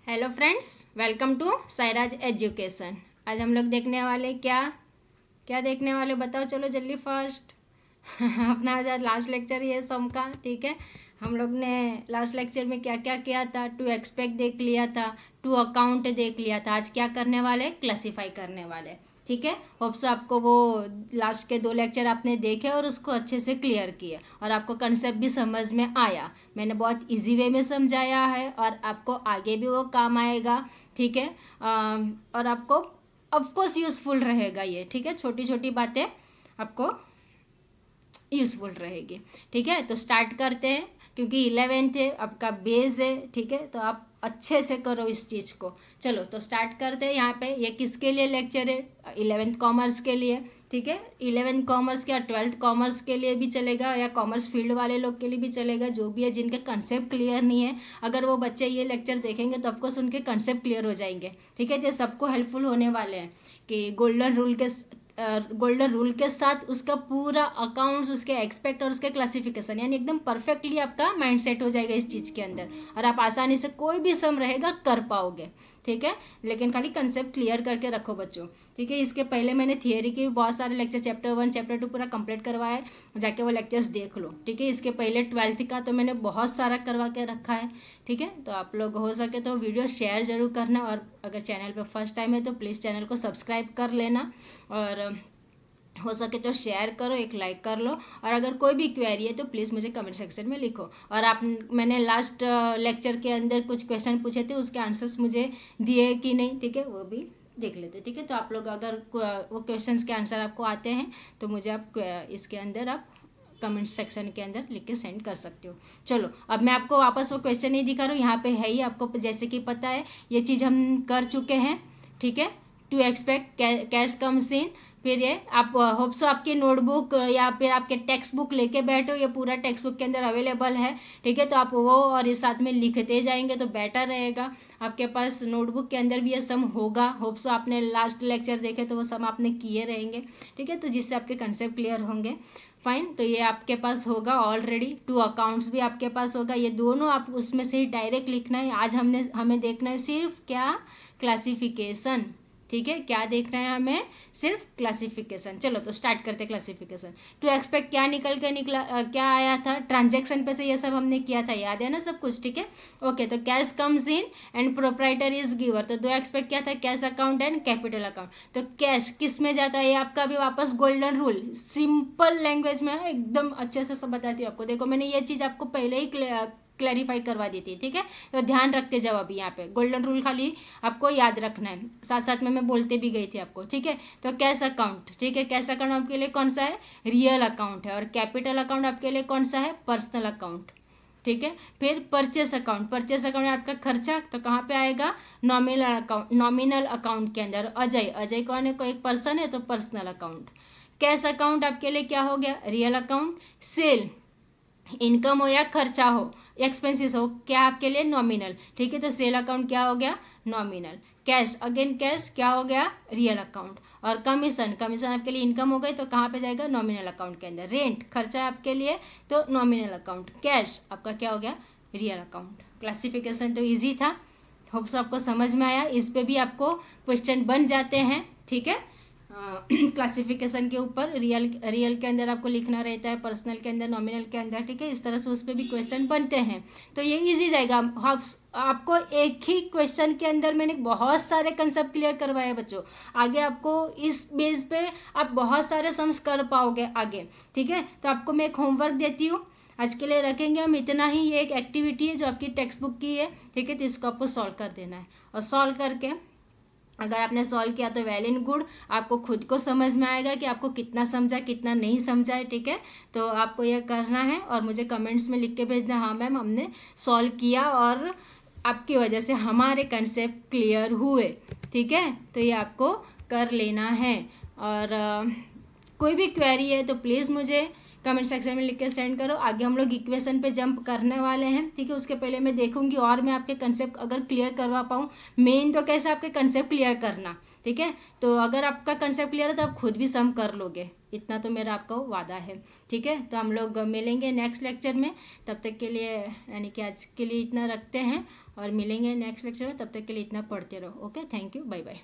Hello friends, welcome to Sairaj education. आज हम लोग देखने वाले क्या क्या देखने वाले बताओ, चलो जल्दी फर्स्ट। अपना आज लास्ट लेक्चर ये सम का, ठीक है। हम लोग ने लास्ट लेक्चर में क्या क्या किया था, टू एक्सपेक्ट देख लिया था, टू अकाउंट देख लिया था। आज क्या करने वाले, क्लासीफाई करने वाले, ठीक है। होप सो आपको वो लास्ट के 2 लेक्चर आपने देखे और उसको अच्छे से क्लियर किए और आपको कंसेप्ट भी समझ में आया। मैंने बहुत इजी वे में समझाया है और आपको आगे भी वो काम आएगा, ठीक है। और आपको ऑफकोर्स यूज़फुल रहेगा ये, ठीक है। छोटी छोटी बातें आपको यूज़फुल रहेगी, ठीक है। तो स्टार्ट करते हैं, क्योंकि 11th है, आपका बेस है, ठीक है। तो आप अच्छे से करो इस चीज़ को। चलो तो स्टार्ट करते हैं। यहाँ पे ये किसके लिए लेक्चर है, 11th कॉमर्स के लिए, ठीक है। 11th कॉमर्स क्या 12th कॉमर्स के लिए भी चलेगा, या कॉमर्स फील्ड वाले लोग के लिए भी चलेगा, जो भी है जिनके कंसेप्ट क्लियर नहीं है। अगर वो बच्चे ये लेक्चर देखेंगे तो ऑफकोर्स उनके कंसेप्ट क्लियर हो जाएंगे, ठीक है। तो सबको हेल्पफुल होने वाले हैं कि गोल्डन रूल के साथ उसका पूरा अकाउंट्स, उसके एक्सपेक्ट और उसके क्लासिफिकेशन, यानी एकदम परफेक्टली आपका माइंड सेट हो जाएगा इस चीज़ के अंदर और आप आसानी से कोई भी सम रहेगा कर पाओगे, ठीक है। लेकिन खाली कंसेप्ट क्लियर करके रखो बच्चों, ठीक है। इसके पहले मैंने थियरी के भी बहुत सारे लेक्चर चैप्टर 1 चैप्टर 2 पूरा कंप्लीट करवाया है, जाके वो लेक्चर्स देख लो, ठीक है। इसके पहले 12th का तो मैंने बहुत सारा करवा के रखा है, ठीक है। तो आप लोग हो सके तो वीडियो शेयर ज़रूर करना, और अगर चैनल पर फर्स्ट टाइम है तो प्लीज़ चैनल को सब्सक्राइब कर लेना, और हो सके तो शेयर करो, एक लाइक कर लो। और अगर कोई भी क्वेरी है तो प्लीज़ मुझे कमेंट सेक्शन में लिखो। और मैंने लास्ट लेक्चर के अंदर कुछ क्वेश्चन पूछे थे, उसके आंसर्स मुझे दिए कि नहीं, ठीक है, वो भी देख लेते, ठीक है। तो आप लोग अगर वो क्वेश्चंस के आंसर आपको आते हैं तो मुझे आप इसके अंदर आप कमेंट सेक्शन के अंदर लिख के सेंड कर सकते हो। चलो अब मैं आपको वापस वो क्वेश्चन नहीं दिखा रहा हूँ, यहाँ पे है ही, आपको जैसे कि पता है ये चीज़ हम कर चुके हैं, ठीक है। To expect cash comes in, फिर ये आप होप सो आपकी नोटबुक या फिर आपके टेक्स्ट बुक लेके बैठो, ये पूरा टेक्स्ट बुक के अंदर अवेलेबल है, ठीक है। तो आप वो और इस साथ में लिखते जाएंगे तो बेटर रहेगा। आपके पास नोटबुक के अंदर भी ये सम होगा, होप सो आपने लास्ट लेक्चर देखे तो वो सम आपने किए रहेंगे, ठीक है। तो जिससे आपके कंसेप्ट क्लियर होंगे, फाइन। तो ये आपके पास होगा ऑलरेडी, टू अकाउंट्स भी आपके पास होगा, ये दोनों आप उसमें से ही डायरेक्ट लिखना है। आज हमें देखना है सिर्फ क्या, क्लासिफिकेशन, ठीक है। क्या देखना है हमें, सिर्फ क्लासिफिकेशन। चलो तो स्टार्ट करते हैं क्लासिफिकेशन। टू एक्सपेक्ट क्या निकला क्या आया था, ट्रांजैक्शन पे से ये सब हमने किया था, याद है ना सब कुछ, ठीक है। ओके, तो cash comes in and proprietor is giver, तो दो एक्सपेक्ट क्या था, cash account and capital account. तो कैश किस में जाता है, ये आपका भी वापस गोल्डन रूल, सिंपल लैंग्वेज में एकदम अच्छे से सब बताती हूँ आपको। देखो मैंने ये चीज़ आपको पहले ही क्लैरिफाई करवा दी थी, ठीक है। तो ध्यान रखते जाओ अभी यहाँ पे गोल्डन रूल खाली आपको याद रखना है, साथ साथ में मैं बोलते भी गई थी आपको, ठीक है। तो कैश अकाउंट, ठीक है, कैश अकाउंट आपके लिए कौन सा है, रियल अकाउंट है। और कैपिटल अकाउंट आपके लिए कौन सा है, पर्सनल अकाउंट, ठीक है। फिर परचेस अकाउंट, परचेस अकाउंट आपका खर्चा, तो कहाँ पे आएगा, नॉमिनल अकाउंट के अंदर। अजय कौन है, कोई एक पर्सन है, तो पर्सनल अकाउंट। कैश अकाउंट आपके लिए क्या हो गया, रियल अकाउंट। सेल, इनकम हो या खर्चा हो, एक्सपेंसेस हो, क्या आपके लिए, नॉमिनल, ठीक है। तो सेल अकाउंट क्या हो गया, नॉमिनल। कैश, अगेन कैश क्या हो गया, रियल अकाउंट। और कमीशन, कमीशन आपके लिए इनकम हो गई तो कहाँ पे जाएगा, नॉमिनल अकाउंट के अंदर। रेंट, खर्चा है आपके लिए तो नॉमिनल अकाउंट। कैश आपका क्या हो गया, रियल अकाउंट। क्लासिफिकेशन तो ईजी था, होप्स आपको समझ में आया। इस पे भी आपको क्वेश्चन बन जाते हैं, ठीक है। क्लासिफिकेशन के ऊपर रियल के अंदर आपको लिखना रहता है, पर्सनल के अंदर, नॉमिनल के अंदर, ठीक है। इस तरह से उस पर भी क्वेश्चन बनते हैं, तो ये इजी जाएगा। आपको एक ही क्वेश्चन के अंदर मैंने बहुत सारे कंसेप्ट क्लियर करवाए बच्चों। आगे आपको इस बेस पे आप बहुत सारे सम्स कर पाओगे आगे, ठीक है। तो आपको मैं एक होमवर्क देती हूँ, आज के लिए रखेंगे हम इतना ही। ये एक एक्टिविटी है जो आपकी टेक्स्ट बुक की है, ठीक है। तो इसको आपको सॉल्व कर देना है, और सॉल्व करके अगर आपने सॉल्व किया तो वेल एंड गुड, आपको खुद को समझ में आएगा कि आपको कितना समझा कितना नहीं समझा है, ठीक है। तो आपको यह करना है और मुझे कमेंट्स में लिख के भेजना, हाँ मैम हमने सॉल्व किया और आपकी वजह से हमारे कंसेप्ट क्लियर हुए, ठीक है। तो ये आपको कर लेना है। और कोई भी क्वेरी है तो प्लीज़ मुझे कमेंट सेक्शन में लिख के सेंड करो। आगे हम लोग इक्वेशन पे जंप करने वाले हैं, ठीक है। उसके पहले मैं देखूंगी और मैं आपके कंसेप्ट अगर क्लियर करवा पाऊँ। मेन तो कैसे आपके कंसेप्ट क्लियर करना, ठीक है। तो अगर आपका कंसेप्ट क्लियर है तो आप खुद भी सम कर लोगे, इतना तो मेरा आपका वादा है, ठीक है। तो हम लोग मिलेंगे नेक्स्ट लेक्चर में, तब तक के लिए यानी कि आज के लिए इतना रखते हैं और मिलेंगे नेक्स्ट लेक्चर में। तब तक के लिए इतना पढ़ते रहो। Okay, thank you, bye bye.